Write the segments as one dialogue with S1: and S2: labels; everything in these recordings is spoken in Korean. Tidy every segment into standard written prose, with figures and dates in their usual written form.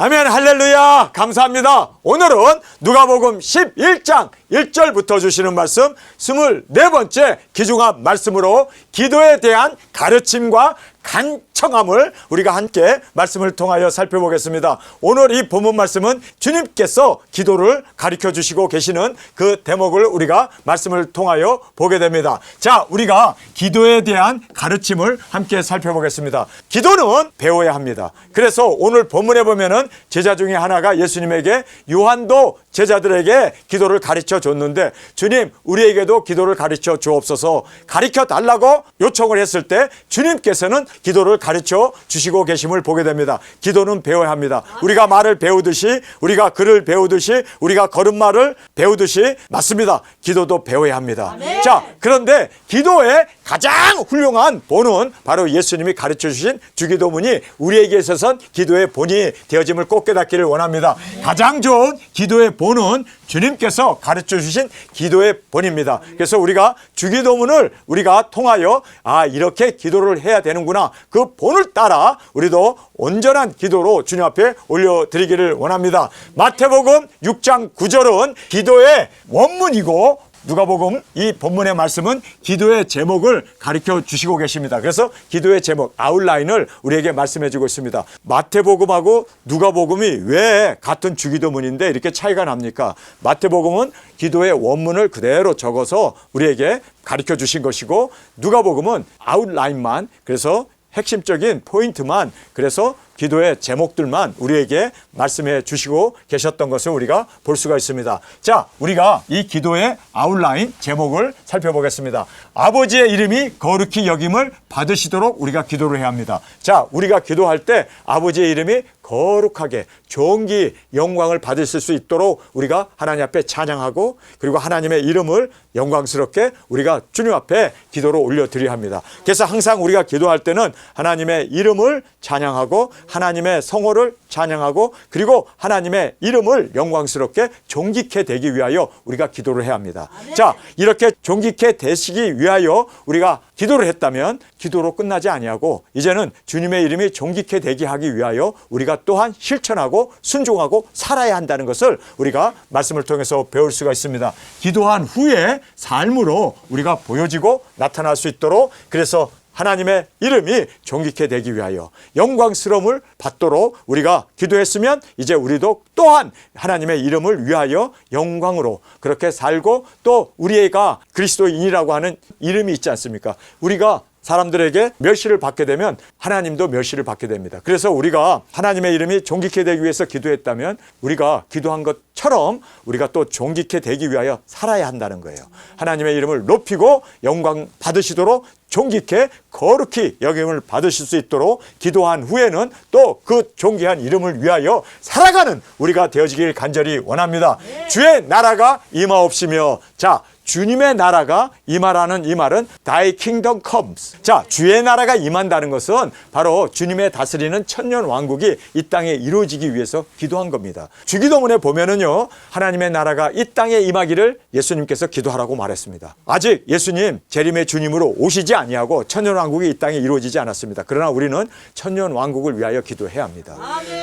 S1: 아멘. 할렐루야. 감사합니다. 오늘은 누가복음 11장 1절부터 주시는 말씀 24번째 기중합 말씀으로 기도에 대한 가르침과 간청함을 우리가 함께 말씀을 통하여 살펴보겠습니다. 오늘 이 본문 말씀은 주님께서 기도를 가르쳐 주시고 계시는 그 대목을 우리가 말씀을 통하여 보게 됩니다. 자, 우리가 기도에 대한 가르침을 함께 살펴보겠습니다. 기도는 배워야 합니다. 그래서 오늘 본문에 보면은 제자 중에 하나가 예수님에게 요한도 제자들에게 기도를 가르쳐 줬는데, 주님, 우리에게도 기도를 가르쳐 주옵소서, 가르쳐 달라고 요청을 했을 때 주님께서는 기도를 가르쳐 주시고 계심을 보게 됩니다. 기도는 배워야 합니다. 우리가 말을 배우듯이, 우리가 글을 배우듯이, 우리가 걸음마를 배우듯이, 맞습니다. 기도도 배워야 합니다. 자, 그런데 기도의 가장 훌륭한 본은 바로 예수님이 가르쳐 주신 주기도문이 우리에게 있어서는 기도의 본이 되어짐을 꼭 깨닫기를 원합니다. 가장 좋은 기도의 본은 주님께서 가르쳐 주신 기도의 본입니다. 그래서 우리가 주기도문을 우리가 통하여 이렇게 기도를 해야 되는구나, 그 본을 따라 우리도 온전한 기도로 주님 앞에 올려드리기를 원합니다. 마태복음 6장 9절은 기도의 원문이고, 누가복음 이 본문의 말씀은 기도의 제목을 가르쳐 주시고 계십니다. 그래서 기도의 제목, 아웃라인을 우리에게 말씀해 주고 있습니다. 마태복음하고 누가복음이 왜 같은 주기도문인데 이렇게 차이가 납니까? 마태복음은 기도의 원문을 그대로 적어서 우리에게 가르쳐 주신 것이고, 누가복음은 아웃라인만, 그래서 핵심적인 포인트만, 그래서 기도의 제목들만 우리에게 말씀해 주시고 계셨던 것을 우리가 볼 수가 있습니다. 자, 우리가 이 기도의 아웃라인 제목을 살펴보겠습니다. 아버지의 이름이 거룩히 여김을 받으시도록 우리가 기도를 해야 합니다. 자, 우리가 기도할 때 아버지의 이름이 거룩하게 존귀 영광을 받으실 수 있도록 우리가 하나님 앞에 찬양하고, 그리고 하나님의 이름을 영광스럽게 우리가 주님 앞에 기도로 올려드려야 합니다. 그래서 항상 우리가 기도할 때는 하나님의 이름을 찬양하고, 하나님의 성호를 찬양하고, 그리고 하나님의 이름을 영광스럽게 존귀케 되기 위하여 우리가 기도를 해야 합니다. 자, 이렇게 존귀케 되시기 위하여 우리가 기도를 했다면 기도로 끝나지 아니하고, 이제는 주님의 이름이 존귀케 되게 하기 위하여 우리가 또한 실천하고 순종하고 살아야 한다는 것을 우리가 말씀을 통해서 배울 수가 있습니다. 기도한 후에 삶으로 우리가 보여지고 나타날 수 있도록, 그래서 하나님의 이름이 존귀케 되기 위하여 영광스러움을 받도록 우리가 기도했으면, 이제 우리도 또한 하나님의 이름을 위하여 영광으로 그렇게 살고, 또 우리가 그리스도인이라고 하는 이름이 있지 않습니까? 우리가 사람들에게 멸시를 받게 되면 하나님도 멸시를 받게 됩니다. 그래서 우리가 하나님의 이름이 존귀케 되기 위해서 기도했다면 우리가 기도한 것처럼 우리가 또 존귀케 되기 위하여 살아야 한다는 거예요. 하나님의 이름을 높이고 영광 받으시도록 존귀케 거룩히 여김을 받으실 수 있도록 기도한 후에는 또 그 존귀한 이름을 위하여 살아가는 우리가 되어지길 간절히 원합니다. 주의 나라가 임하옵시며, 자, 주님의 나라가 임하라는 이 말은 Thy kingdom comes. 자, 주의 나라가 임한다는 것은 바로 주님의 다스리는 천년 왕국이 이 땅에 이루어지기 위해서 기도한 겁니다. 주기도문에 보면은요, 하나님의 나라가 이 땅에 임하기를 예수님께서 기도하라고 말했습니다. 아직 예수님 재림의 주님으로 오시지 아니하고 천년 왕국이 이 땅에 이루어지지 않았습니다. 그러나 우리는 천년 왕국을 위하여 기도해야 합니다.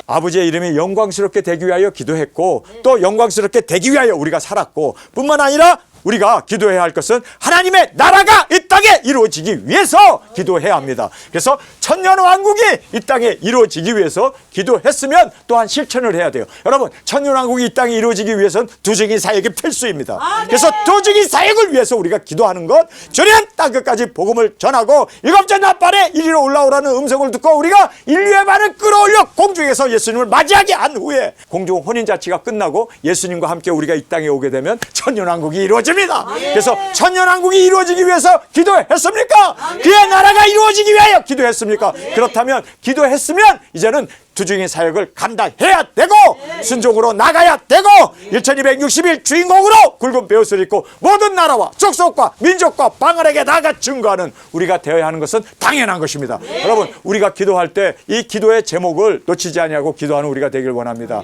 S1: 아버지의 이름이 영광스럽게 되기 위하여 기도했고, 또 영광스럽게 되기 위하여 우리가 살았고, 뿐만 아니라 우리가 기도해야 할 것은 하나님의 나라가 이 땅에 이루어지기 위해서 기도해야 합니다. 그래서 천년 왕국이 이 땅에 이루어지기 위해서 기도했으면 또한 실천을 해야 돼요. 여러분, 천년 왕국이 이 땅에 이루어지기 위해서는 두증인 사역이 필수입니다. 그래서 두증인 사역을 위해서 우리가 기도하는 것, 주님 땅끝까지 복음을 전하고 일곱째 나팔에 이리로 올라오라는 음성을 듣고 우리가 인류의 반을 끌어올려 공중에서 예수님을 맞이하게 한 후에 공중 혼인잔치가 끝나고 예수님과 함께 우리가 이 땅에 오게 되면 천년 왕국이 이루어집니다. 그래서 천년왕국이 이루어지기 위해서 기도했습니까? 그의 나라가 이루어지기 위하여 기도했습니까? 그렇다면 기도했으면 이제는 두중인 사역을 감당해야 되고 순종으로 나가야 되고 1260일 주인공으로 굵은 베옷을 입고 모든 나라와 족속과 민족과 방언에게 나가 증거하는 우리가 되어야 하는 것은 당연한 것입니다. 여러분, 우리가 기도할 때 이 기도의 제목을 놓치지 아니하고 기도하는 우리가 되길 원합니다.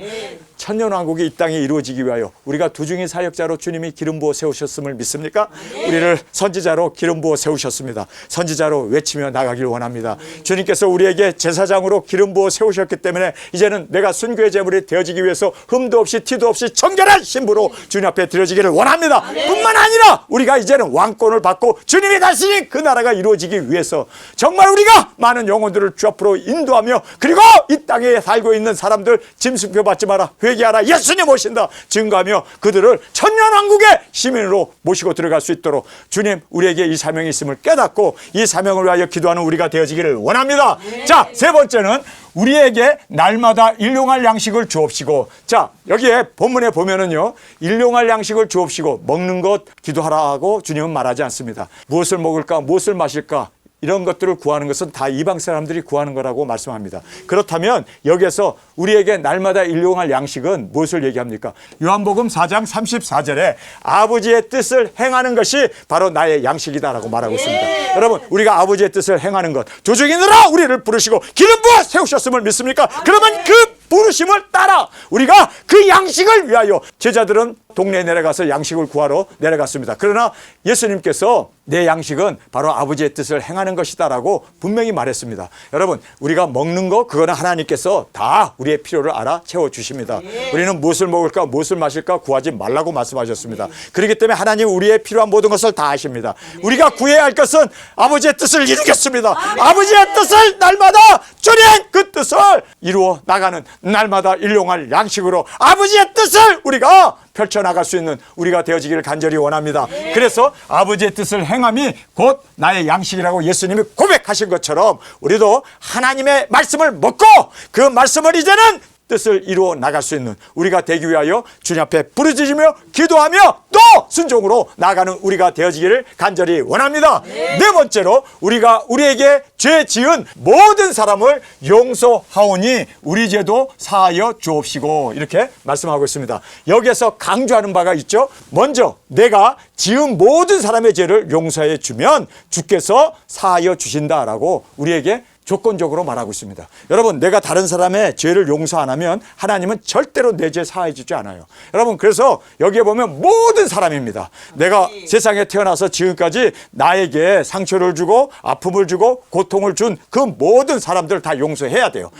S1: 천년왕국이 이 땅에 이루어지기 위하여 우리가 두중인 사역자로 주님이 기름 부어 세우셨음을 믿습니까? 우리를 선지자로 기름 부어 세우셨습니다. 선지자로 외치며 나가길 원합니다. 주님께서 우리에게 제사장으로 기름 부어 세우셨기 때문에 이제는 내가 순교의 제물이 되어지기 위해서 흠도 없이 티도 없이 정결한 신부로 주님 앞에 드려지기를 원합니다. 뿐만 아니라 우리가 이제는 왕권을 받고 주님이 다스린 그 나라가 이루어지기 위해서 정말 우리가 많은 영혼들을 주 앞으로 인도하며 그리고 이 땅에 살고 있는 사람들 짐승표 받지 마라, 회개하라, 예수님 오신다 증거하며 그들을 천년왕국의 시민으로 모시고 들어갈 수 있도록 주님 우리에게 이 사명이 있음을 깨닫고 이 사명을 위하여 기도하는 우리가 되어지기를 원합니다. 자, 세 번째는 우리에게 날마다 일용할 양식을 주옵시고. 자, 여기에 본문에 보면은요, 일용할 양식을 주옵시고 먹는 것 기도하라고 주님은 말하지 않습니다. 무엇을 먹을까, 무엇을 마실까, 이런 것들을 구하는 것은 다 이방 사람들이 구하는 거라고 말씀합니다. 그렇다면 여기에서 우리에게 날마다 일용할 양식은 무엇을 얘기합니까? 요한복음 4장 34절에 아버지의 뜻을 행하는 것이 바로 나의 양식이다라고 말하고 있습니다. 여러분, 우리가 아버지의 뜻을 행하는 것, 조정이느라 우리를 부르시고 기름 부어 세우셨음을 믿습니까? 그러면 그 부르심을 따라 우리가 그 양식을 위하여 제자들은 동네에 내려가서 양식을 구하러 내려갔습니다. 그러나 예수님께서 내 양식은 바로 아버지의 뜻을 행하는 것이다라고 분명히 말했습니다. 여러분, 우리가 먹는 거 그거는 하나님께서 다 우리의 필요를 알아 채워주십니다. 우리는 무엇을 먹을까 무엇을 마실까 구하지 말라고 말씀하셨습니다. 그렇기 때문에 하나님 우리의 필요한 모든 것을 다 아십니다. 우리가 구해야 할 것은 아버지의 뜻을 이루겠습니다. 아버지의 뜻을 날마다 주님 그 뜻을 이루어 나가는 날마다 일용할 양식으로 아버지의 뜻을 우리가 펼쳐나갈 수 있는 우리가 되어지기를 간절히 원합니다. 그래서 아버지의 뜻을 행함이 곧 나의 양식이라고 예수님이 고백하신 것처럼 우리도 하나님의 말씀을 먹고 그 말씀을 이제는 뜻을 이루어 나갈 수 있는 우리가 되기 위하여 주님 앞에 부르짖으며 기도하며 또 순종으로 나아가는 우리가 되어지기를 간절히 원합니다. 네 번째로 우리가 우리에게 죄 지은 모든 사람을 용서하오니 우리 죄도 사하여 주옵시고 이렇게 말씀하고 있습니다. 여기에서 강조하는 바가 있죠. 먼저 내가 지은 모든 사람의 죄를 용서해 주면 주께서 사하여 주신다라고 우리에게 조건적으로 말하고 있습니다. 여러분, 내가 다른 사람의 죄를 용서 안 하면 하나님은 절대로 내 죄 사하여 주지 않아요. 여러분, 그래서 여기에 보면 모든 사람입니다. 내가 세상에 태어나서 지금까지 나에게 상처를 주고 아픔을 주고 고통을 준 그 모든 사람들 다 용서해야 돼요.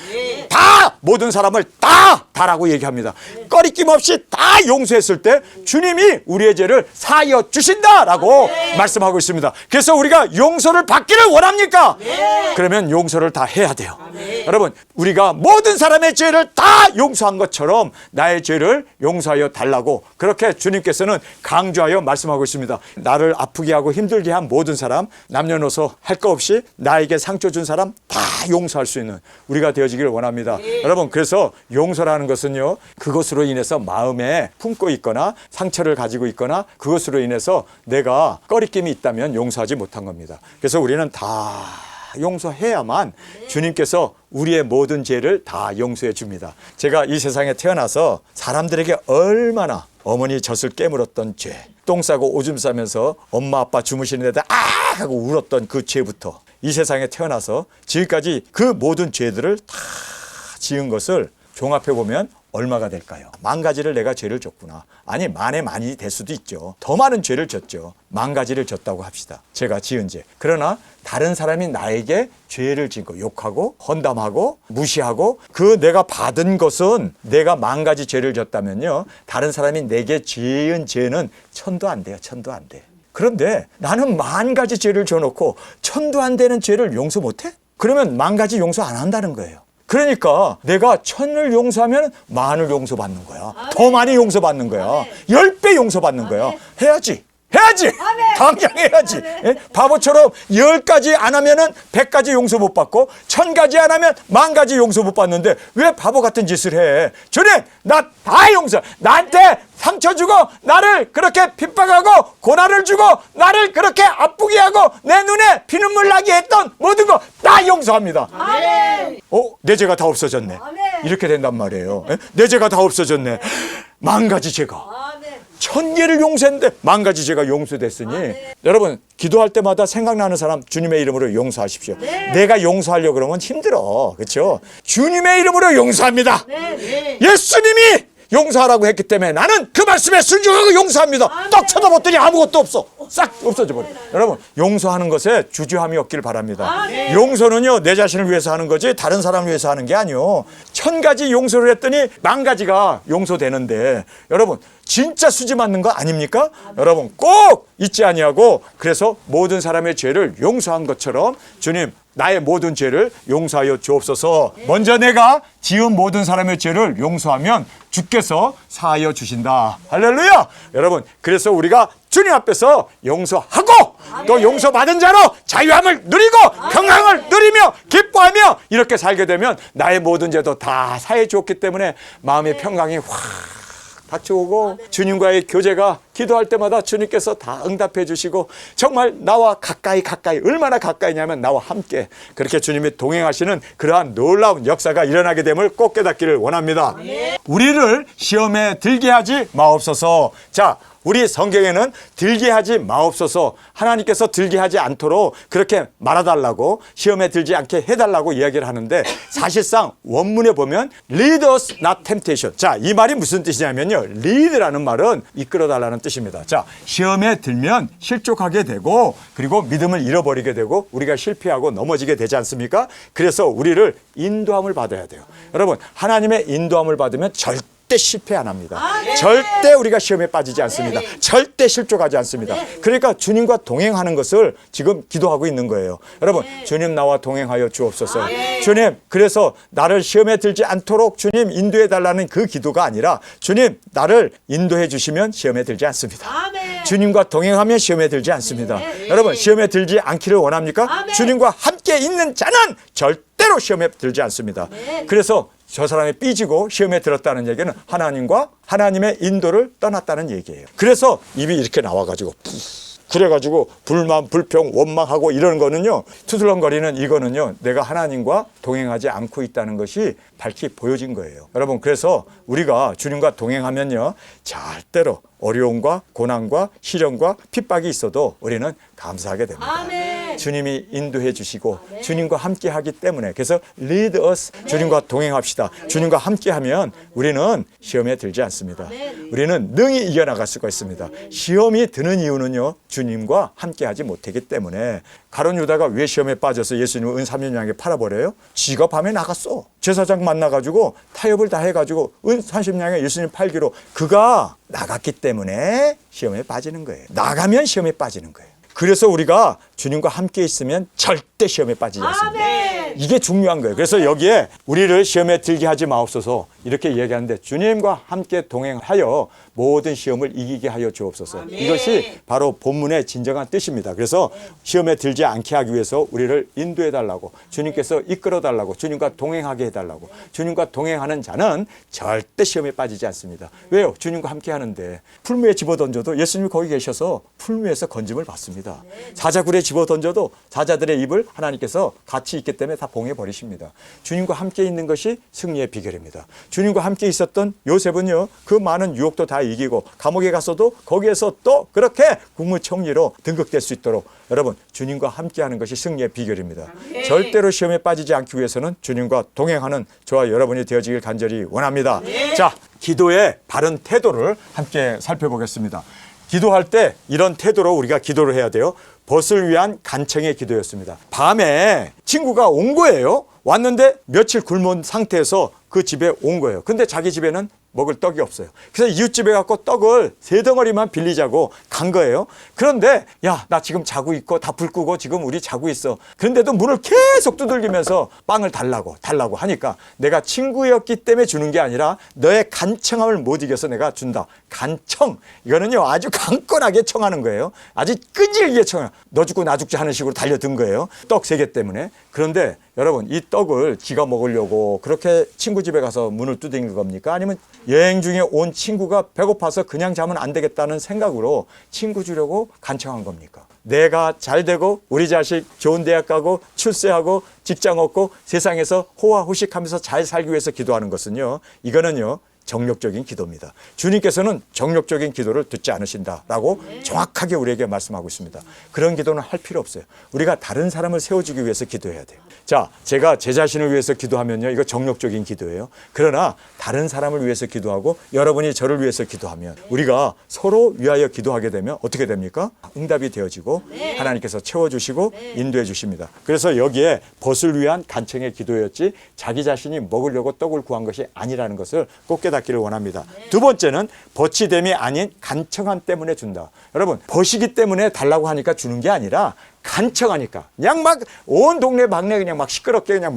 S1: 다 모든 사람을 다라고 얘기합니다. 꺼리낌 없이 다 용서했을 때 주님이 우리의 죄를 사하여 주신다라고 말씀하고 있습니다. 그래서 우리가 용서를 받기를 원합니까? 그러면 용서를 다 해야 돼요. 여러분, 우리가 모든 사람의 죄를 다 용서한 것처럼 나의 죄를 용서하여 달라고 그렇게 주님께서는 강조하여 말씀하고 있습니다. 나를 아프게 하고 힘들게 한 모든 사람, 남녀노소 할 거 없이 나에게 상처 준 사람 다 용서할 수 있는 우리가 되어지기를 원합니다. 여러분, 그래서 용서라는 것은요, 그것으로 인해서 마음에 품고 있거나 상처를 가지고 있거나 그것으로 인해서 내가 꺼리낌이 있다면 용서하지 못한 겁니다. 그래서 우리는 다 용서해야만 주님께서 우리의 모든 죄를 다 용서해 줍니다. 제가 이 세상에 태어나서 사람들에게 얼마나 어머니 젖을 깨물었던 죄, 똥 싸고 오줌 싸면서 엄마 아빠 주무시는 데다 아 하고 울었던 그 죄부터 이 세상에 태어나서 지금까지 그 모든 죄들을 다 지은 것을 종합해 보면 얼마가 될까요? 10,000가지를 내가 죄를 졌구나. 아니, 만에 많이 될 수도 있죠. 더 많은 죄를 졌죠. 10,000가지를 졌다고 합시다. 제가 지은 죄. 그러나 다른 사람이 나에게 죄를 짓고 욕하고 헌담하고 무시하고 그 내가 받은 것은 내가 10,000가지 죄를 졌다면요, 다른 사람이 내게 지은 죄는 1000도 안 돼요. 1000도 안 돼. 그런데 나는 10,000가지 죄를 져놓고 1000도 안 되는 죄를 용서 못해? 그러면 10,000가지 용서 안 한다는 거예요. 그러니까 내가 1000을 용서하면 10,000을 용서받는 거야. 더 많이 용서받는 거야. 10배 용서받는 거야. 해야지. 당장 해야지. 예? 바보처럼 10가지 안 하면은 100가지 용서 못 받고 1000가지 안 하면 10,000가지 용서 못 받는데 왜 바보 같은 짓을 해? 주님, 나 다 용서. 나한테 상처 주고 나를 그렇게 핍박하고 고난을 주고 나를 그렇게 아프게 하고 내 눈에 피눈물 나게 했던 모든 거 다 용서합니다. 내 죄가 다 없어졌네. 이렇게 된단 말이에요. 예? 내 죄가 다 없어졌네. 10,000가지 죄가. 1000개를 용서했는데 10,000가지 죄가 용서됐으니 여러분, 기도할 때마다 생각나는 사람 주님의 이름으로 용서하십시오. 내가 용서하려고 그러면 힘들어. 그렇죠? 주님의 이름으로 용서합니다. 예수님이 용서하라고 했기 때문에 나는 그 말씀에 순종하고 용서합니다. 딱 쳐다봤더니 아무것도 없어. 싹 없어져 버려. 여러분, 용서하는 것에 주저함이 없기를 바랍니다. 용서는요, 내 자신을 위해서 하는 거지 다른 사람을 위해서 하는 게 아니요. 1000가지 용서를 했더니 10,000가지가 용서되는데, 여러분 진짜 수지 맞는 거 아닙니까? 여러분 꼭 잊지 아니하고, 그래서 모든 사람의 죄를 용서한 것처럼 주님, 나의 모든 죄를 용서하여 주옵소서. 먼저 내가 지은 모든 사람의 죄를 용서하면 주께서 사하여 주신다. 할렐루야. 여러분, 그래서 우리가 주님 앞에서 용서하고 또 용서받은 자로 자유함을 누리고 평강을 누리며 기뻐하며 이렇게 살게 되면 나의 모든 죄도 다 사해 주었기 때문에 마음의 평강이 확 닥쳐오고, 주님과의 교제가 기도할 때마다 주님께서 다 응답해 주시고, 정말 나와 가까이 얼마나 가까이냐면 나와 함께 그렇게 주님이 동행하시는 그러한 놀라운 역사가 일어나게 됨을 꼭 깨닫기를 원합니다. 우리를 시험에 들게 하지 마옵소서. 자, 우리 성경에는 들게 하지 마옵소서, 하나님께서 들게 하지 않도록 그렇게 말아달라고, 시험에 들지 않게 해달라고 이야기를 하는데, 사실상 원문에 보면 lead us not temptation. 자, 이 말이 무슨 뜻이냐면요, lead라는 말은 이끌어달라는 뜻입니다. 자, 시험에 들면 실족하게 되고, 그리고 믿음을 잃어버리게 되고 우리가 실패하고 넘어지게 되지 않습니까? 그래서 우리를 인도함을 받아야 돼요. 여러분, 하나님의 인도함을 받으면 절대 실패 안 합니다. 절대 우리가 시험에 빠지지 않습니다. 절대 실족하지 않습니다. 그러니까 주님과 동행하는 것을 지금 기도하고 있는 거예요. 여러분, 주님 나와 동행하여 주옵소서. 주님, 그래서 나를 시험에 들지 않도록 주님 인도해 달라는 그 기도가 아니라, 주님 나를 인도해 주시면 시험에 들지 않습니다. 주님과 동행하면 시험에 들지 않습니다. 여러분, 시험에 들지 않기를 원합니까? 주님과 함께 있는 자는 절대로 시험에 들지 않습니다. 그래서 저 사람이 삐지고 시험에 들었다는 얘기는 하나님과 하나님의 인도를 떠났다는 얘기예요. 그래서 입이 이렇게 나와가지고 그래가지고 불만, 불평, 원망하고 이런 거는요, 투슬렁거리는 이거는요, 내가 하나님과 동행하지 않고 있다는 것이 밝히 보여진 거예요. 여러분, 그래서 우리가 주님과 동행하면요, 절대로 어려움과 고난과 시련과 핍박이 있어도 우리는 감사하게 됩니다. 아멘. 주님이 인도해 주시고 주님과 함께 하기 때문에, 그래서 lead us, 주님과 동행합시다. 주님과 함께 하면 우리는 시험에 들지 않습니다. 우리는 능히 이겨나갈 수가 있습니다. 시험이 드는 이유는요, 주님과 함께 하지 못하기 때문에. 가룟 유다가 왜 시험에 빠져서 예수님을 은 30냥에 팔아버려요? 지가 밤에 나갔어. 제사장 만나가지고 타협을 다 해가지고 은 30냥에 예수님 팔기로, 그가 나갔기 때문에 시험에 빠지는 거예요. 나가면 시험에 빠지는 거예요. 그래서 우리가 주님과 함께 있으면 절대 시험에 빠지지 않습니다. 아멘. 이게 중요한 거예요. 그래서 여기에 우리를 시험에 들게 하지 마옵소서 이렇게 이야기하는데, 주님과 함께 동행하여 모든 시험을 이기게 하여 주옵소서. 아멘. 이것이 바로 본문의 진정한 뜻입니다. 그래서 시험에 들지 않게 하기 위해서 우리를 인도해 달라고, 주님께서 이끌어 달라고, 주님과 동행하게 해달라고. 주님과 동행하는 자는 절대 시험에 빠지지 않습니다. 왜요? 주님과 함께 하는데. 풀무에 집어던져도 예수님이 거기 계셔서 풀무에서 건짐을 받습니다. 사자굴에 집어던져도 사자들의 입을 하나님께서 같이 있기 때문에 다 봉해버리십니다. 주님과 함께 있는 것이 승리의 비결입니다. 주님과 함께 있었던 요셉은요, 그 많은 유혹도 다 이기고 감옥에 갔어도 거기에서 또 그렇게 국무총리로 등극될 수 있도록, 여러분, 주님과 함께 하는 것이 승리의 비결입니다. 절대로 시험에 빠지지 않기 위해서는 주님과 동행하는 저와 여러분이 되어지길 간절히 원합니다. 자, 기도의 바른 태도를 함께 살펴보겠습니다. 기도할 때 이런 태도로 우리가 기도를 해야 돼요. 벗을 위한 간청의 기도였습니다. 밤에 친구가 온 거예요. 왔는데 며칠 굶은 상태에서 그 집에 온 거예요. 근데 자기 집에는 먹을 떡이 없어요. 그래서 이웃집에 갖고 떡을 3덩어리만 빌리자고 간 거예요. 그런데 야, 나 지금 자고 있고 다 불 끄고 지금 우리 자고 있어. 그런데도 문을 계속 두들기면서 빵을 달라고 하니까, 내가 친구였기 때문에 주는 게 아니라 너의 간청함을 못 이겨서 내가 준다. 간청. 이거는요, 아주 강건하게 청하는 거예요. 아주 끈질기게 청해요. 너 죽고 나 죽지 하는 식으로 달려든 거예요. 떡 3개 때문에. 그런데 여러분, 이 떡을 지가 먹으려고 그렇게 친구 집에 가서 문을 두드린 겁니까? 아니면 여행 중에 온 친구가 배고파서 그냥 자면 안 되겠다는 생각으로 친구 주려고 간청한 겁니까? 내가 잘 되고 우리 자식 좋은 대학 가고 출세하고 직장 얻고 세상에서 호화호식하면서 잘 살기 위해서 기도하는 것은요, 이거는요, 정력적인 기도입니다. 주님께서는 정력적인 기도를 듣지 않으신다라고 정확하게 우리에게 말씀하고 있습니다. 그런 기도는 할 필요 없어요. 우리가 다른 사람을 세워주기 위해서 기도해야 돼요. 자, 제가 제 자신을 위해서 기도하면요, 이거 정력적인 기도예요. 그러나 다른 사람을 위해서 기도하고 여러분이 저를 위해서 기도하면 우리가 서로 위하여 기도하게 되면 어떻게 됩니까? 응답이 되어지고 하나님께서 채워주시고 인도해 주십니다. 그래서 여기에 벗을 위한 간청의 기도였지 자기 자신이 먹으려고 떡을 구한 것이 아니라는 것을 꼭 깨닫기를 원합니다. 두 번째는 벗이 됨이 아닌 간청함 때문에 준다. 여러분, 벗이기 때문에 달라고 하니까 주는 게 아니라 간청하니까 그냥 막 온 동네 막내 그냥 막 시끄럽게 그냥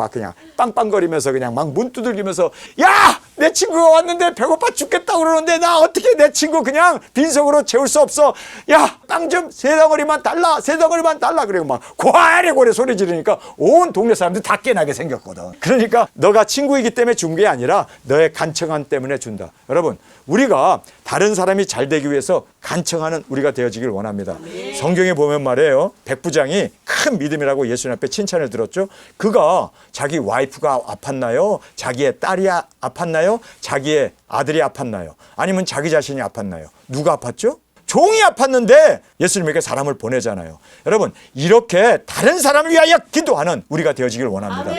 S1: 빵빵거리면서 그냥 막 문 두들기면서 야! 내 친구가 왔는데 배고파 죽겠다고 그러는데 나 어떻게 내 친구 그냥 빈속으로 채울 수 없어. 야, 빵 좀 세 덩어리만 달라. 세 덩어리만 달라. 그리고 막 고래고래 소리 지르니까 온 동네 사람들 다 깨나게 생겼거든. 그러니까 너가 친구이기 때문에 준 게 아니라 너의 간청함 때문에 준다. 여러분, 우리가 다른 사람이 잘 되기 위해서 간청하는 우리가 되어지길 원합니다. 성경에 보면 말이에요, 백부장이 큰 믿음이라고 예수님 앞에 칭찬을 들었죠. 그가 자기 와이프가 아팠나요? 자기의 딸이 아팠나요? 자기의 아들이 아팠나요? 아니면 자기 자신이 아팠나요? 누가 아팠죠? 종이 아팠는데 예수님에게 사람을 보내잖아요. 여러분, 이렇게 다른 사람을 위하여 기도하는 우리가 되어지길 원합니다.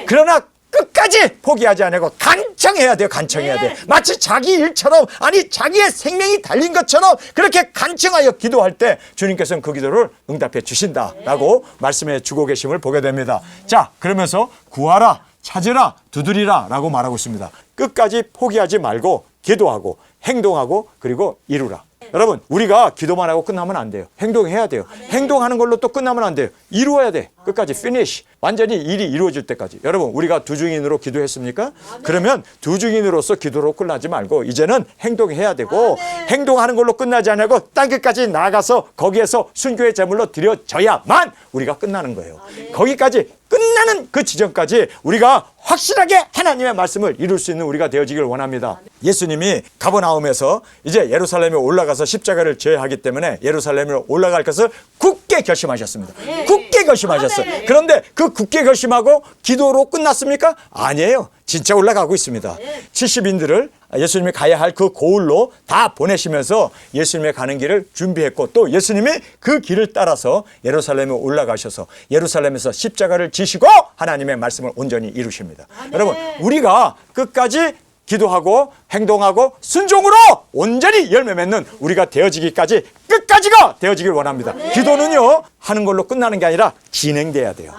S1: 그러나 끝까지 포기하지 않고 간청해야 돼요. 간청해야 돼요. 마치 자기 일처럼, 아니 자기의 생명이 달린 것처럼 그렇게 간청하여 기도할 때 주님께서는 그 기도를 응답해 주신다라고 말씀해 주고 계심을 보게 됩니다. 자, 그러면서 구하라, 찾으라, 두드리라 라고 말하고 있습니다. 끝까지 포기하지 말고 기도하고 행동하고 그리고 이루라. 여러분, 우리가 기도만 하고 끝나면 안 돼요. 행동해야 돼요. 행동하는 걸로 또 끝나면 안 돼요. 이루어야 돼. 끝까지 finish. 완전히 일이 이루어질 때까지. 여러분, 우리가 두 증인으로 기도했습니까? 그러면 두 증인으로서 기도로 끝나지 말고 이제는 행동해야 되고 행동하는 걸로 끝나지 않고 땅 끝까지 나가서 거기에서 순교의 제물로 드려져야만 우리가 끝나는 거예요. 거기까지 끝나는 그 지점까지 우리가 확실하게 하나님의 말씀을 이룰 수 있는 우리가 되어지길 원합니다. 예수님이 가버나움에서 이제 예루살렘에 올라가서 십자가를 져야 하기 때문에 예루살렘으로 올라갈 것을 굳게 결심하셨습니다. 굳게 결심하셨어요. 그런데 그 굳게 결심하고 기도로 끝났습니까? 아니에요. 진짜 올라가고 있습니다. 70인들을 예수님이 가야 할 그 고을로 다 보내시면서 예수님의 가는 길을 준비했고 또 예수님이 그 길을 따라서 예루살렘에 올라가셔서 예루살렘에서 십자가를 지시고 하나님의 말씀을 온전히 이루십니다. 여러분, 우리가 끝까지 기도하고 행동하고 순종으로 온전히 열매 맺는 우리가 되어지기까지 끝까지가 되어지길 원합니다. 기도는요, 하는 걸로 끝나는 게 아니라 진행돼야 돼요.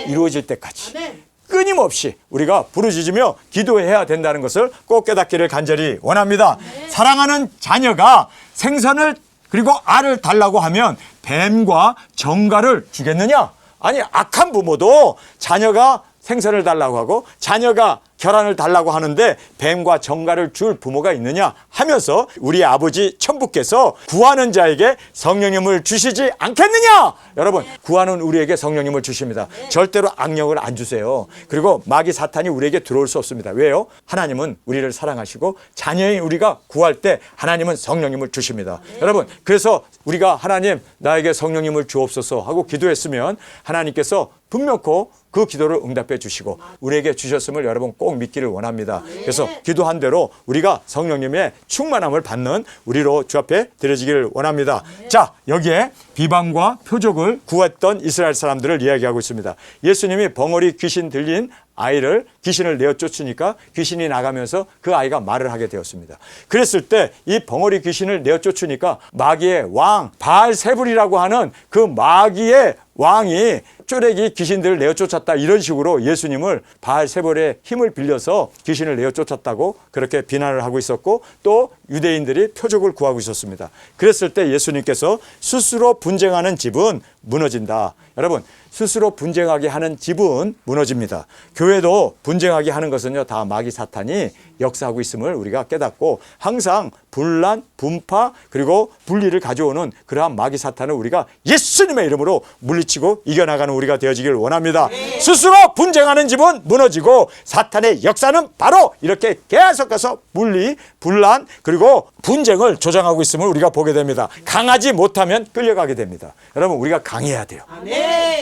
S1: 이루어질 때까지. 끊임없이 우리가 부르짖으며 기도해야 된다는 것을 꼭 깨닫기를 간절히 원합니다. 사랑하는 자녀가 생선을 그리고 알을 달라고 하면 뱀과 정갈을 주겠느냐? 아니, 악한 부모도 자녀가 생선을 달라고 하고 자녀가 계란을 달라고 하는데 뱀과 정갈을 줄 부모가 있느냐 하면서 우리 아버지 천부께서 구하는 자에게 성령님을 주시지 않겠느냐. 여러분, 구하는 우리에게 성령님을 주십니다. 절대로 악령을 안 주세요. 그리고 마귀 사탄이 우리에게 들어올 수 없습니다. 왜요? 하나님은 우리를 사랑하시고 자녀인 우리가 구할 때 하나님은 성령님을 주십니다. 여러분, 그래서 우리가 하나님 나에게 성령님을 주옵소서 하고 기도했으면 하나님께서 분명코 그 기도를 응답해 주시고 우리에게 주셨음을 여러분 꼭 믿기를 원합니다. 그래서 기도한 대로 우리가 성령님의 충만함을 받는 우리로 주 앞에 드려지기를 원합니다. 자, 여기에 비방과 표적을 구했던 이스라엘 사람들을 이야기하고 있습니다. 예수님이 벙어리 귀신 들린 아이를 귀신을 내어 쫓으니까 귀신이 나가면서 그 아이가 말을 하게 되었습니다. 그랬을 때 이 벙어리 귀신을 내어 쫓으니까 마귀의 왕 바알세불이라고 하는 그 마귀의 왕이 쪼레기 귀신들을 내어 쫓았다, 이런 식으로 예수님을 바알세불의 힘을 빌려서 귀신을 내어 쫓았다고 그렇게 비난을 하고 있었고 또 유대인들이 표적을 구하고 있었습니다. 그랬을 때 예수님께서 스스로 분쟁하는 집은 무너진다. 여러분, 스스로 분쟁하게 하는 집은 무너집니다. 교회도 분쟁하게 하는 것은요, 다 마귀 사탄이 역사하고 있음을 우리가 깨닫고 항상 분란, 분파 그리고 분리를 가져오는 그러한 마귀 사탄을 우리가 예수님의 이름으로 물리치고 이겨나가는 우리가 되어지길 원합니다. 스스로 분쟁하는 집은 무너지고 사탄의 역사는 바로 이렇게 계속해서 분리, 분란 그리고 분쟁을 조장하고 있음을 우리가 보게 됩니다. 강하지 못하면 끌려가게 됩니다. 여러분, 우리가 강해야 돼요.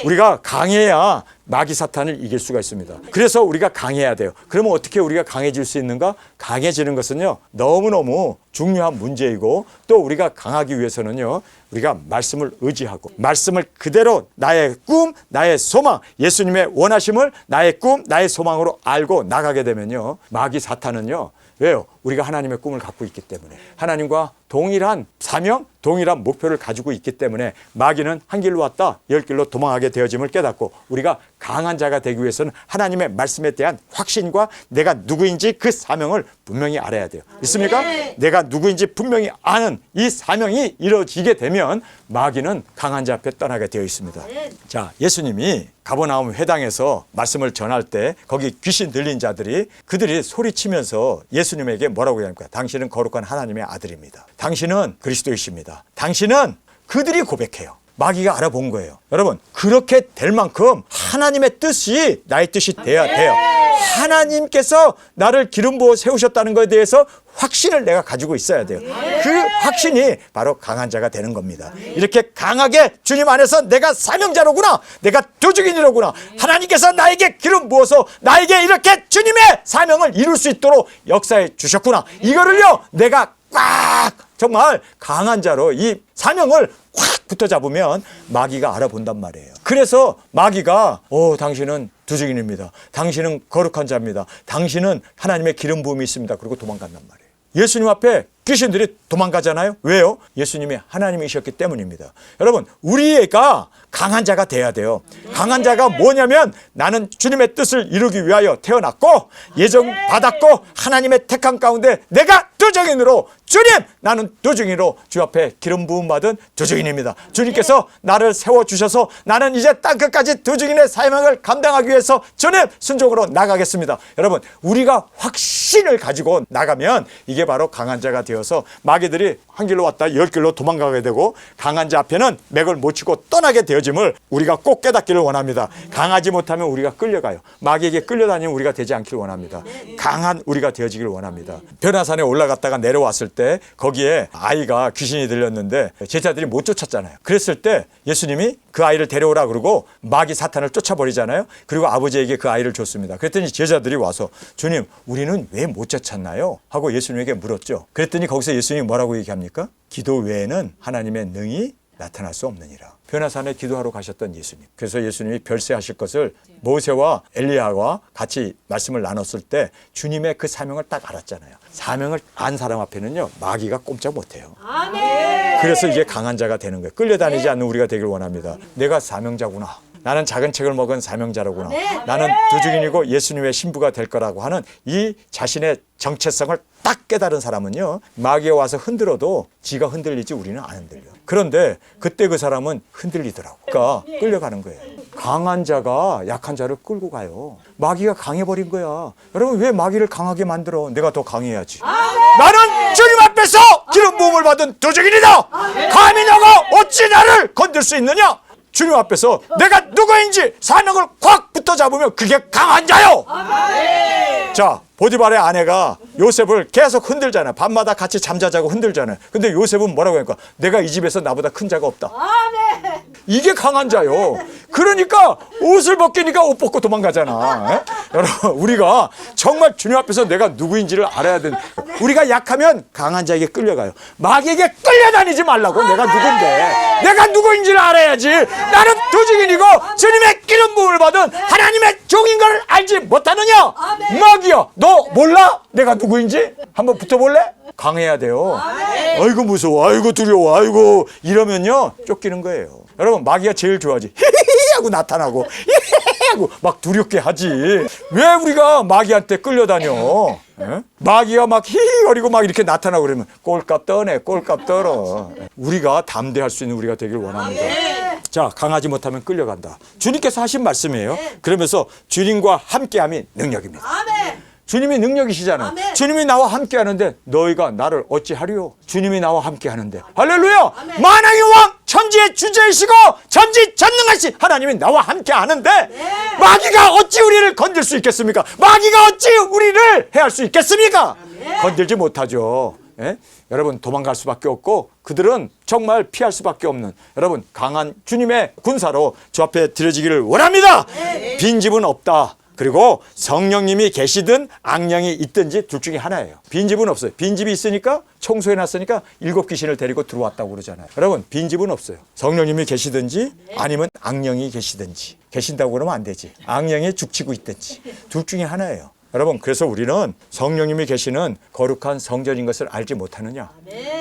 S1: 우리가 강해야 마귀 사탄을 이길 수가 있습니다. 그래서 우리가 강해야 돼요. 그러면 어떻게 우리가 강해질 수 있는가? 강해지는 것은요, 너무너무 중요한 문제이고, 또 우리가 강하기 위해서는요, 우리가 말씀을 의지하고 말씀을 그대로 나의 꿈, 나의 소망, 예수님의 원하심을 나의 꿈, 나의 소망으로 알고 나가게 되면요, 마귀 사탄은요, 왜요? 우리가 하나님의 꿈을 갖고 있기 때문에, 하나님과 동일한 사명, 동일한 목표를 가지고 있기 때문에 마귀는 한 길로 왔다 10길로 도망하게 되어짐을 깨닫고, 우리가 강한 자가 되기 위해서는 하나님의 말씀에 대한 확신과 내가 누구인지 그 사명을 분명히 알아야 돼요. 있습니까? 내가 누구인지 분명히 아는 이 사명이 이루어지게 되면 마귀는 강한 자 앞에 떠나게 되어 있습니다. 자, 예수님이 가버나움 회당에서 말씀을 전할 때 거기 귀신 들린 자들이, 그들이 소리치면서 예수님에게 뭐라고 합니까? 당신은 거룩한 하나님의 아들입니다. 당신은 그리스도이십니다. 당신은, 그들이 고백해요. 마귀가 알아본 거예요. 여러분, 그렇게 될 만큼 하나님의 뜻이 나의 뜻이 돼야 돼요. 하나님께서 나를 기름 부어 세우셨다는 것에 대해서 확신을 내가 가지고 있어야 돼요. 그 확신이 바로 강한 자가 되는 겁니다. 이렇게 강하게 주님 안에서 내가 사명자로구나, 내가 도주인이로구나, 하나님께서 나에게 기름 부어서 나에게 이렇게 주님의 사명을 이룰 수 있도록 역사해 주셨구나, 이거를요 내가 꽉 정말 강한 자로 이 사명을 확 붙어 잡으면 마귀가 알아본단 말이에요. 그래서 마귀가 당신은 두증인입니다, 당신은 거룩한 자입니다, 당신은 하나님의 기름 부음이 있습니다, 그리고 도망간단 말이에요. 예수님 앞에 귀신들이 도망가잖아요. 왜요? 예수님이 하나님이셨기 때문입니다. 여러분, 우리가 강한 자가 돼야 돼요. 강한 자가 뭐냐면, 나는 주님의 뜻을 이루기 위하여 태어났고 예정 받았고 하나님의 택한 가운데 내가 도증인으로, 주님, 나는 도증인으로 주 앞에 기름 부음 받은 도증인입니다. 주님께서 나를 세워주셔서 나는 이제 땅끝까지 도증인의 사명을 감당하기 위해서 주님 순종으로 나가겠습니다. 여러분, 우리가 확신을 가지고 나가면 이게 바로 강한 자가 되어서 마귀들이 한 길로 왔다 10길로 도망가게 되고, 강한 자 앞에는 맥을 못 치고 떠나게 되어짐을 우리가 꼭 깨닫기를 원합니다. 강하지 못하면 우리가 끌려가요. 마귀에게 끌려다니면 우리가 되지 않기를 원합니다. 강한 우리가 되어지기를 원합니다. 변화산에 올라갔다가 내려왔을 때 거기에 아이가 귀신이 들렸는데 제자들이 못 쫓았잖아요. 그랬을 때 예수님이 그 아이를 데려오라 그러고 마귀 사탄을 쫓아버리잖아요. 그리고 아버지에게 그 아이를 줬습니다. 그랬더니 제자들이 와서, 주님, 우리는 왜 못 쫓았나요? 하고 예수님에게 물었죠. 그랬더니 거기서 예수님이 뭐라고 얘기합니까? 기도 외에는 하나님의 능히 나타날 수 없느니라. 변화산에 기도하러 가셨던 예수님. 그래서 예수님이 별세하실 것을 모세와 엘리야와 같이 말씀을 나눴을 때 주님의 그 사명을 딱 알았잖아요. 사명을 안 사람 앞에는요 마귀가 꼼짝 못해요. 아멘. 그래서 이제 강한 자가 되는 거예요. 끌려다니지 않는 우리가 되길 원합니다. 내가 사명자구나, 나는 작은 책을 먹은 사명자로구나, 나는 두증인이고 예수님의 신부가 될 거라고 하는 이 자신의 정체성을 딱 깨달은 사람은요, 마귀가 와서 흔들어도 지가 흔들리지 우리는 안 흔들려. 그런데 그때 그 사람은 흔들리더라고. 그러니까 끌려가는 거예요. 강한 자가 약한 자를 끌고 가요. 마귀가 강해버린 거야. 여러분, 왜 마귀를 강하게 만들어? 내가 더 강해야지. 나는 주님 앞에서 기름 부음을 받은 도적인이다. 감히 너가 어찌 나를 건들 수 있느냐? 주님 앞에서 내가 누구인지 사명을 꽉 붙어 잡으면 그게 강한 자요. 자, 보디발의 아내가 요셉을 계속 흔들잖아요. 밤마다 같이 잠자자고 흔들잖아요. 근데 요셉은 뭐라고 하니까, 내가 이 집에서 나보다 큰 자가 없다. 이게 강한 자요. 그러니까 옷을 벗기니까 옷 벗고 도망가잖아. 여러분, 우리가 정말 주님 앞에서 내가 누구인지를 알아야 되는, 우리가 약하면 강한 자에게 끌려가요. 마귀에게 끌려다니지 말라고. 내가 누군데, 내가 누구인지를 알아야지. 나는 도직인이고 주님의 기름 부음을 받은 하나님의 종인 걸 알지 못하느냐? 마귀야, 너 몰라? 내가 누구인지? 한번 붙어볼래? 강해야 돼요. 아이고 무서워, 아이고 두려워, 아이고 이러면요 쫓기는 거예요. 여러분, 마귀가 제일 좋아하지. 히히히 하고 나타나고 히히히 하고 막 두렵게 하지. 왜 우리가 마귀한테 끌려다녀? 마귀가 막 히히거리고 막 이렇게 나타나고 그러면 꼴값 떠네, 꼴값 떨어. 우리가 담대할 수 있는 우리가 되길 원합니다. 자, 강하지 못하면 끌려간다. 주님께서 하신 말씀이에요. 그러면서 주님과 함께함이 능력입니다. 주님이 능력이시잖아요. 아멘. 주님이 나와 함께 하는데 너희가 나를 어찌하리요? 주님이 나와 함께 하는데, 할렐루야! 아멘. 만왕의 왕, 천지의 주제이시고 전지전능하신 하나님이 나와 함께 하는데, 네. 마귀가 어찌 우리를 건들 수 있겠습니까? 마귀가 어찌 우리를 해할 수 있겠습니까? 아멘. 건들지 못하죠. 예? 여러분 도망갈 수밖에 없고 그들은 정말 피할 수밖에 없는 여러분 강한 주님의 군사로 주 앞에 드려지기를 원합니다. 빈집은 없다. 그리고 성령님이 계시든 악령이 있든지 둘 중에 하나예요. 빈집은 없어요. 빈집이 있으니까 청소해놨으니까 7 귀신을 데리고 들어왔다고 그러잖아요. 여러분 빈집은 없어요. 성령님이 계시든지 아니면 악령이 계시든지. 계신다고 그러면 안 되지. 악령이 죽치고 있든지 둘 중에 하나예요. 여러분 그래서 우리는 성령님이 계시는 거룩한 성전인 것을 알지 못하느냐.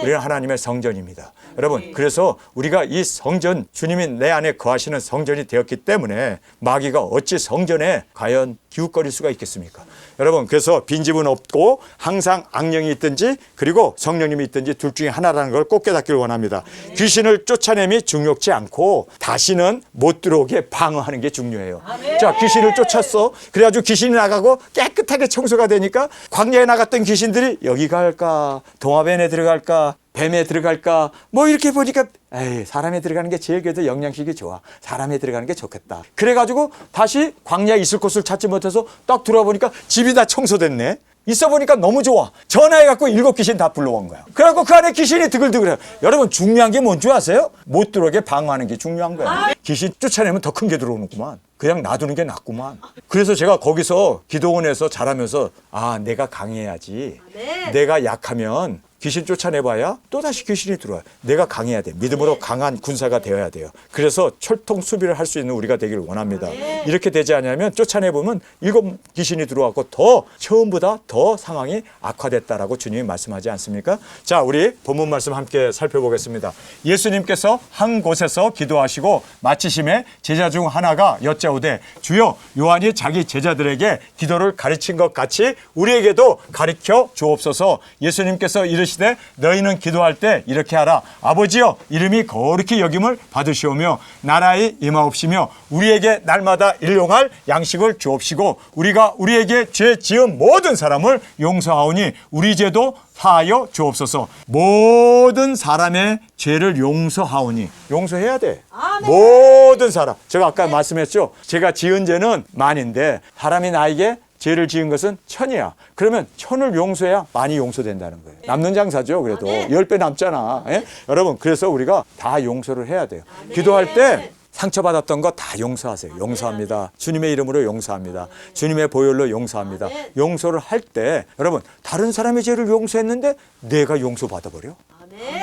S1: 우리는 하나님의 성전입니다. 여러분 그래서 우리가 이 성전 주님이 내 안에 거하시는 성전이 되었기 때문에 마귀가 어찌 성전에 과연 기웃거릴 수가 있겠습니까? 여러분 그래서 빈집은 없고 항상 악령이 있든지 그리고 성령님이 있든지 둘 중에 하나라는 걸 꼭 깨닫기를 원합니다. 귀신을 쫓아냄이 중요치 않고 다시는 못 들어오게 방어하는 게 중요해요. 자 귀신을 쫓았어. 그래가지고 귀신이 나가고 깨끗하게 청소가 되니까 광야에 나갔던 귀신들이 여기 갈까 동화변에 들어갈까 뱀에 들어갈까 뭐 이렇게 보니까 에이 사람에 들어가는 게 제일 그래도 영양식이 좋아. 사람에 들어가는 게 좋겠다. 그래가지고 다시 광야에 있을 곳을 찾지 못해서 딱 들어보니까 집이 다 청소됐네. 있어 보니까 너무 좋아. 전화해갖고 7 귀신 다 불러온 거야. 그래갖고 그 안에 귀신이 드글드글해요. 여러분 중요한 게 뭔지 아세요? 못 들어오게 방어하는 게 중요한 거야. 귀신 쫓아내면 더 큰 게 들어오는구만. 그냥 놔두는 게 낫구만. 그래서 제가 거기서 기도원에서 자라면서 아 내가 강해야지. 내가 약하면 귀신 쫓아내봐야 또다시 귀신이 들어와요. 내가 강해야 돼. 믿음으로 강한 군사가 되어야 돼요. 그래서 철통 수비를 할 수 있는 우리가 되기를 원합니다. 이렇게 되지 않으면 쫓아내보면 7 귀신이 들어왔고 더 처음보다 더 상황이 악화됐다라고 주님이 말씀하지 않습니까? 자, 우리 본문 말씀 함께 살펴보겠습니다. 예수님께서 한 곳에서 기도하시고 마치심에 제자 중 하나가 여짜오되 주여 요한이 자기 제자들에게 기도를 가르친 것 같이 우리에게도 가르쳐 주옵소서. 예수님께서 이르시되 너희는 기도할 때 이렇게 하라. 아버지여 이름이 거룩히 여김을 받으시오며 나라의 임하옵시며 우리에게 날마다 일용할 양식을 주옵시고 우리가 우리에게 죄 지은 모든 사람을 용서하오니 우리 죄도 사하여 주옵소서. 모든 사람의 죄를 용서하오니 용서해야 돼. 모든 사람. 제가 아까 말씀했죠. 제가 지은 죄는 만인데 사람이 나에게 죄를 지은 것은 1000이야. 그러면 1000을 용서해야 많이 용서된다는 거예요. 남는 장사죠. 그래도 10배 남잖아. 예? 여러분 그래서 우리가 다 용서를 해야 돼요. 기도할 때 상처받았던 거 다 용서하세요. 용서합니다. 주님의 이름으로 용서합니다. 주님의 보혈로 용서합니다. 용서를 할 때 여러분 다른 사람의 죄를 용서했는데 내가 용서받아버려?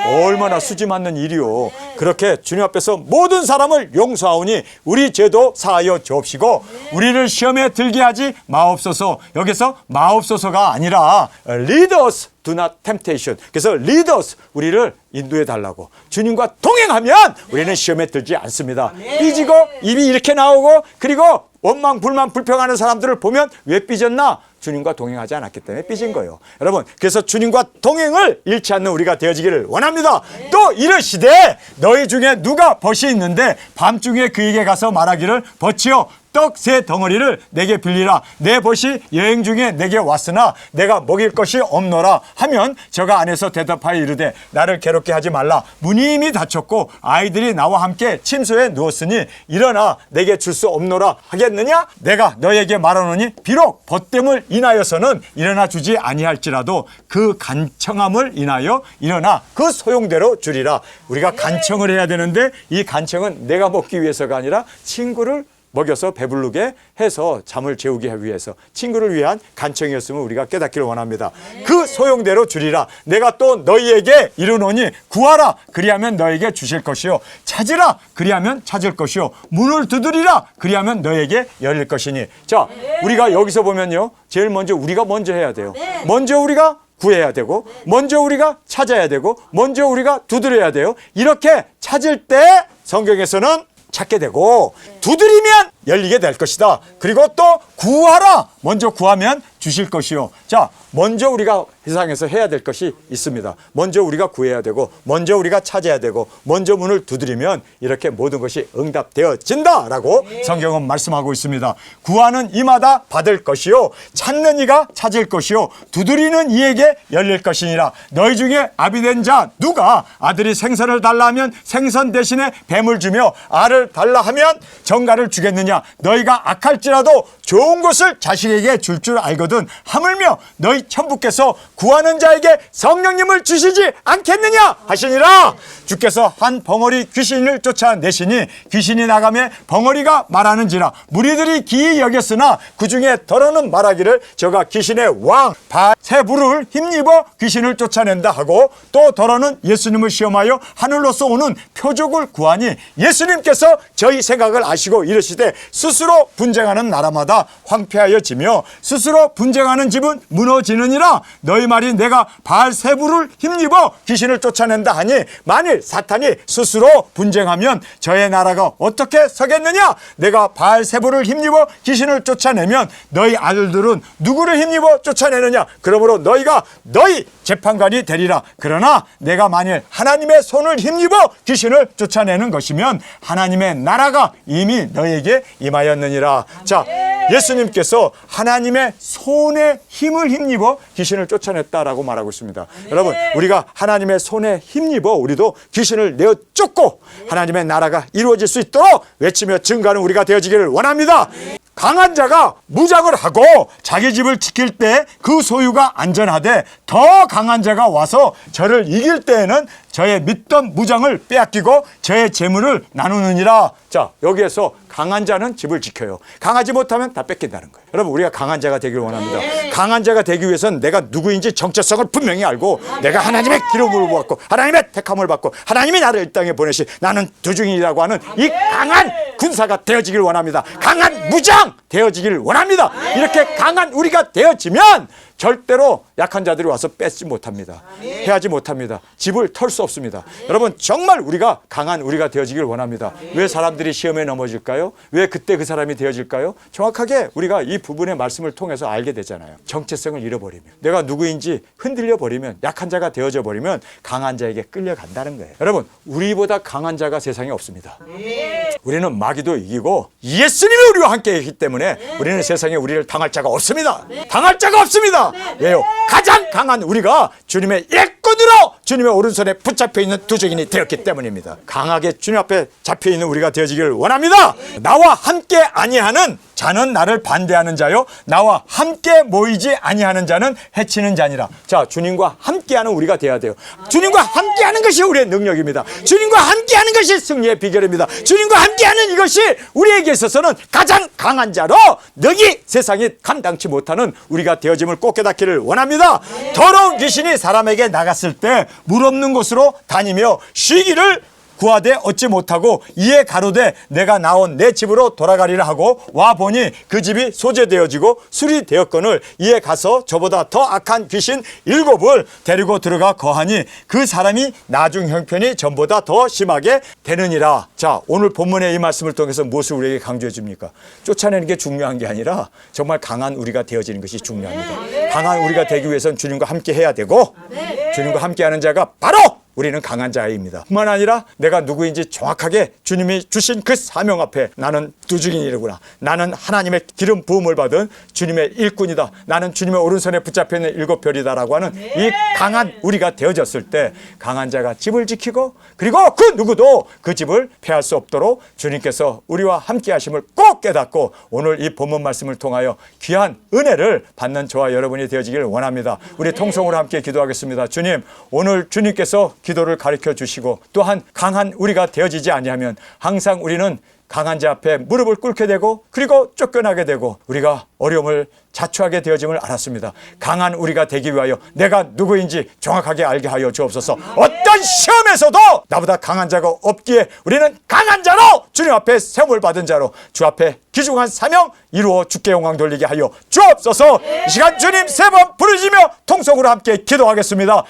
S1: 얼마나 수지 맞는 일이요. 그렇게 주님 앞에서 모든 사람을 용서하오니 우리 죄도 사하여 주옵시고 우리를 시험에 들게 하지 마옵소서. 여기서 마옵소서가 아니라 lead us do not temptation. 그래서 lead us 우리를 인도해 달라고. 주님과 동행하면 우리는 시험에 들지 않습니다. 삐지고 입이 이렇게 나오고 그리고 원망 불만 불평하는 사람들을 보면 왜 삐졌나? 주님과 동행하지 않았기 때문에 삐진 거예요. 여러분 그래서 주님과 동행을 잃지 않는 우리가 되어지기를 원합니다. 또 이르시되 너희 중에 누가 벗이 있는데 밤중에 그에게 가서 말하기를 벗이여 떡 3 덩어리를 내게 빌리라. 내 벗이 여행 중에 내게 왔으나 내가 먹일 것이 없노라 하면 저가 안에서 대답하여 이르되 나를 괴롭게 하지 말라. 문이 이미 닫혔고 아이들이 나와 함께 침소에 누웠으니 일어나 내게 줄 수 없노라 하겠느냐? 내가 너에게 말하노니 비록 벗됨을 인하여서는 일어나 주지 아니할지라도 그 간청함을 인하여 일어나 그 소용대로 주리라. 우리가 간청을 해야 되는데 이 간청은 내가 먹기 위해서가 아니라 친구를 먹여서 배부르게 해서 잠을 재우게 하기 위해서 친구를 위한 간청이었음을 우리가 깨닫기를 원합니다. 그 소용대로 주리라. 내가 또 너희에게 이르노니 구하라 그리하면 너에게 주실 것이요 찾으라 그리하면 찾을 것이요 문을 두드리라 그리하면 너에게 열릴 것이니. 자, 우리가 여기서 보면요 제일 먼저 우리가 먼저 해야 돼요. 먼저 우리가 구해야 되고 먼저 우리가 찾아야 되고 먼저 우리가 두드려야 돼요. 이렇게 찾을 때 성경에서는 찾게 되고 두드리면 열리게 될 것이다. 그리고 또 구하라. 먼저 구하면 주실 것이요. 자, 먼저 우리가 세상에서 해야 될 것이 있습니다. 먼저 우리가 구해야 되고 먼저 우리가 찾아야 되고 먼저 문을 두드리면 이렇게 모든 것이 응답되어진다라고 성경은 말씀하고 있습니다. 구하는 이마다 받을 것이요 찾는 이가 찾을 것이요 두드리는 이에게 열릴 것이니라. 너희 중에 아비된 자 누가 아들이 생선을 달라 하면 생선 대신에 뱀을 주며 알을 달라 하면 정갈을 주겠느냐? 너희가 악할지라도 좋은 것을 자식에게 줄 줄 알거든 하물며 너희 천부께서 구하는 자에게 성령님을 주시지 않겠느냐 하시니라. 주께서 한 벙어리 귀신을 쫓아내시니 귀신이 나가며 벙어리가 말하는지라 무리들이 기이 여겼으나 그 중에 더러는 말하기를 저가 귀신의 왕 바세부를 힘입어 귀신을 쫓아낸다 하고 또 더러는 예수님을 시험하여 하늘로서 오는 표적을 구하니 예수님께서 저희 생각을 아시고 이르시되 스스로 분쟁하는 나라마다 황폐하여지며 스스로 분쟁하는 집은 무너지느니라. 너희 말이 내가 바세부를 힘입어 귀신을 쫓아낸다 하니 만일 사탄이 스스로 분쟁하면 저의 나라가 어떻게 서겠느냐. 내가 바세부를 힘입어 귀신을 쫓아내면 너희 아들들은 누구를 힘입어 쫓아내느냐. 그러므로 너희가 너희 재판관이 되리라. 그러나 내가 만일 하나님의 손을 힘입어 귀신을 쫓아내는 것이면 하나님의 나라가 이미 너희에게 임하였느니라. 자, 예수님께서 하나님의 손에 힘을 힘입어 귀신을 쫓아냈다라고 말하고 있습니다. 여러분, 우리가 하나님의 손에 힘입어 우리도 귀신을 내어 쫓고 하나님의 나라가 이루어질 수 있도록 외치며 증거하는 우리가 되어지기를 원합니다. 강한 자가 무장을 하고 자기 집을 지킬 때 그 소유가 안전하되 더 강한 자가 와서 저를 이길 때에는 저의 믿던 무장을 빼앗기고 저의 재물을 나누느니라. 자, 여기에서 강한 자는 집을 지켜요. 강하지 못하면 다 뺏긴다는 거예요. 여러분, 우리가 강한 자가 되기를 원합니다. 강한 자가 되기 위해서는 내가 누구인지 정체성을 분명히 알고 내가 하나님의 기름을 받고 하나님의 택함을 받고 하나님이 나를 이 땅에 보내시 나는 두중인이라고 하는 이 강한 군사가 되어지길 원합니다. 강한 무장 되어지길 원합니다. 이렇게 강한 우리가 되어지면 절대로 약한 자들이 와서 뺏지 못합니다. 해하지 못합니다. 집을 털 수 없습니다. 여러분, 정말 우리가 강한 우리가 되어지길 원합니다. 왜 사람들이 시험에 넘어질까요? 왜 그때 그 사람이 되어질까요? 정확하게 우리가 이 부분의 말씀을 통해서 알게 되잖아요. 정체성을 잃어버리면, 내가 누구인지 흔들려 버리면, 약한 자가 되어져 버리면 강한 자에게 끌려간다는 거예요. 여러분, 우리보다 강한 자가 세상에 없습니다. 우리는 마귀도 이기고 예수님이 우리와 함께 있기 때문에 우리는 세상에 우리를 당할 자가 없습니다. 당할 자가 없습니다. 왜요? 가장 강한 우리가 주님의 일꾼으로 주님의 오른손에 붙잡혀 있는 두중인이 되었기 때문입니다. 강하게 주님 앞에 잡혀 있는 우리가 되어지기를 원합니다. 나와 함께 아니하는 자는 나를 반대하는 자요 나와 함께 모이지 아니하는 자는 해치는 자니라. 자, 주님과 함께하는 우리가 돼야 돼요. 주님과 함께하는 것이 우리의 능력입니다. 주님과 함께하는 것이 승리의 비결입니다. 주님과 함께하는 이것이 우리에게 있어서는 가장 강한 자로 너희 세상이 감당치 못하는 우리가 되어짐을 꼭 깨닫기를 원합니다. 더러운 귀신이 사람에게 나갔을 때 물 없는 곳으로 다니며 쉬기를 구하되 얻지 못하고 이에 가로되 내가 나온 내 집으로 돌아가리라 하고 와보니 그 집이 소재되어지고 수리되었거늘 이에 가서 저보다 더 악한 귀신 7을 데리고 들어가 거하니 그 사람이 나중 형편이 전보다 더 심하게 되느니라. 자, 오늘 본문의 이 말씀을 통해서 무엇을 우리에게 강조해 줍니까? 쫓아내는 게 중요한 게 아니라 정말 강한 우리가 되어지는 것이 중요합니다. 강한 우리가 되기 위해서는 주님과 함께 해야 되고 주님과 함께하는 자가 바로 우리는 강한 자입니다. 뿐만 아니라 내가 누구인지 정확하게 주님이 주신 그 사명 앞에 나는 두중인이구나. 나는 하나님의 기름 부음을 받은 주님의 일꾼이다. 나는 주님의 오른손에 붙잡혀 있는 7별이다라고 하는 이 강한 우리가 되어졌을 때 강한 자가 집을 지키고 그리고 그 누구도 그 집을 패할 수 없도록 주님께서 우리와 함께 하심을 꼭 깨닫고 오늘 이 본문 말씀을 통하여 귀한 은혜를 받는 저와 여러분이 되어지기를 원합니다. 우리 통성으로 함께 기도하겠습니다. 주님, 오늘 주님께서 기도를 가르쳐 주시고 또한 강한 우리가 되어지지 아니하면 항상 우리는 강한 자 앞에 무릎을 꿇게 되고 그리고 쫓겨나게 되고 우리가 어려움을 자초하게 되어짐을 알았습니다. 강한 우리가 되기 위하여 내가 누구인지 정확하게 알게 하여 주옵소서. 어떤 시험에서도 나보다 강한 자가 없기에 우리는 강한 자로 주님 앞에 세움을 받은 자로 주 앞에 귀중한 사명 이루어 주께 영광 돌리게 하여 주옵소서. 이 시간 주님 3번 부르시며 통성으로 함께 기도하겠습니다.